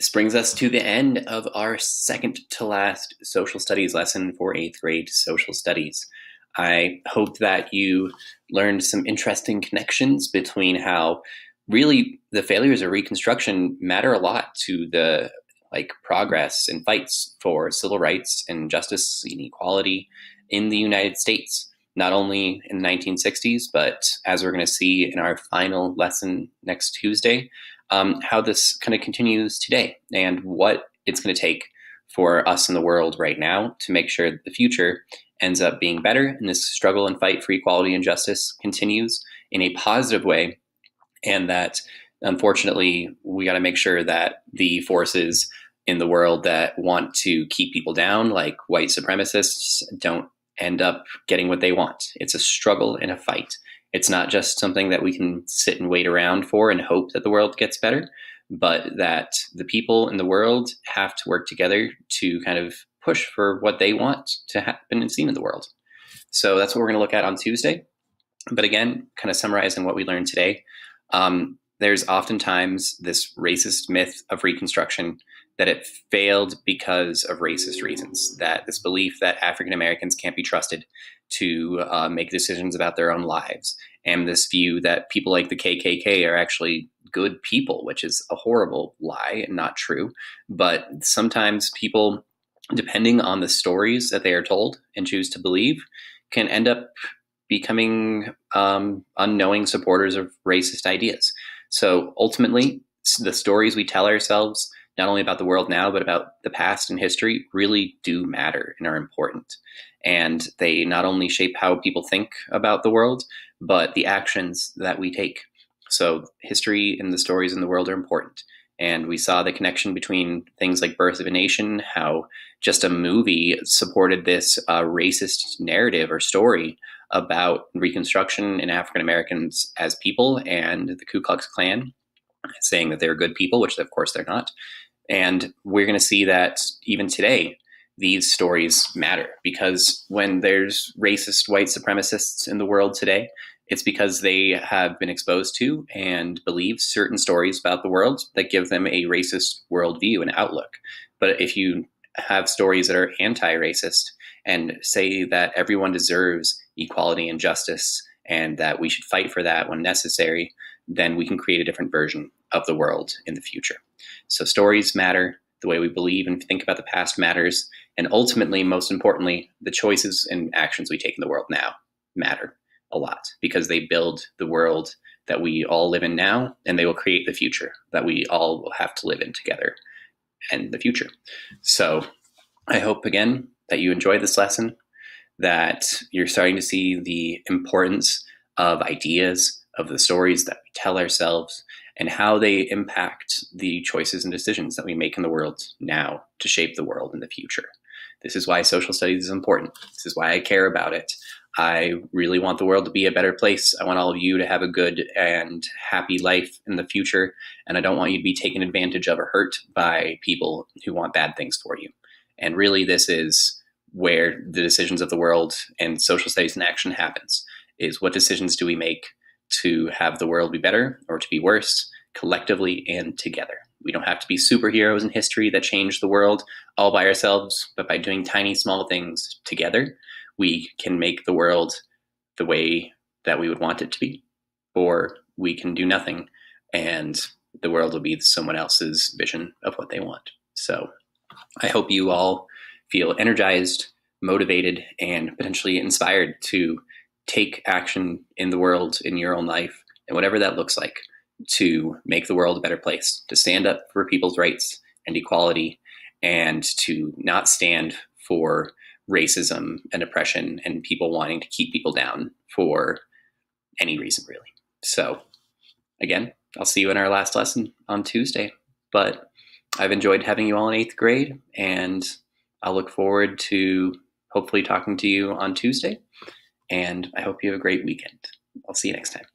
This brings us to the end of our second to last social studies lesson for 8th grade social studies. I hope that you learned some interesting connections between how really the failures of Reconstruction matter a lot to the progress and fights for civil rights and justice and equality in the United States, not only in the 1960s, but as we're going to see in our final lesson next Tuesday, how this kind of continues today and what it's going to take for us in the world right now to make sure that the future ends up being better and this struggle and fight for equality and justice continues in a positive way, and that unfortunately we got to make sure that the forces in the world that want to keep people down, like white supremacists, don't end up getting what they want. It's a struggle and a fight. It's not just something that we can sit and wait around for and hope that the world gets better, but that the people in the world have to work together to kind of push for what they want to happen and seen in the world. So that's what we're going to look at on Tuesday. But again, kind of summarizing what we learned today, there's oftentimes this racist myth of Reconstruction that it failed because of racist reasons, that this belief that African Americans can't be trusted to make decisions about their own lives, and this view that people like the KKK are actually good people, which is a horrible lie and not true. But sometimes people, depending on the stories that they are told and choose to believe, can end up becoming unknowing supporters of racist ideas. So ultimately, the stories we tell ourselves, not only about the world now, but about the past and history, really do matter and are important. And they not only shape how people think about the world, but the actions that we take. So history and the stories in the world are important. And we saw the connection between things like Birth of a Nation, how just a movie supported this racist narrative or story about Reconstruction and African Americans as people, and the Ku Klux Klan saying that they're good people, which of course they're not. And we're going to see that even today, these stories matter, because when there's racist white supremacists in the world today, it's because they have been exposed to and believe certain stories about the world that give them a racist worldview and outlook. But if you have stories that are anti-racist and say that everyone deserves equality and justice and that we should fight for that when necessary, then we can create a different version of the world in the future. So stories matter. The way we believe and think about the past matters. And ultimately, most importantly, the choices and actions we take in the world now matter a lot, because they build the world that we all live in now, and they will create the future that we all will have to live in together in the future. So I hope, again, that you enjoyed this lesson, that you're starting to see the importance of ideas, of the stories that we tell ourselves, and how they impact the choices and decisions that we make in the world now to shape the world in the future. This is why social studies is important. This is why I care about it. I really want the world to be a better place. I want all of you to have a good and happy life in the future, and I don't want you to be taken advantage of or hurt by people who want bad things for you. And really, this is where the decisions of the world and social studies in action happens, is what decisions do we make to have the world be better or to be worse, collectively and together. We don't have to be superheroes in history that change the world all by ourselves, but by doing tiny, small things together, we can make the world the way that we would want it to be. Or we can do nothing and the world will be someone else's vision of what they want. So I hope you all feel energized, motivated, and potentially inspired to take action in the world, in your own life, and whatever that looks like, to make the world a better place, to stand up for people's rights and equality, and to not stand for racism and oppression and people wanting to keep people down for any reason, really. So again, I'll see you in our last lesson on Tuesday. But I've enjoyed having you all in 8th grade, and I'll look forward to hopefully talking to you on Tuesday. And I hope you have a great weekend. I'll see you next time.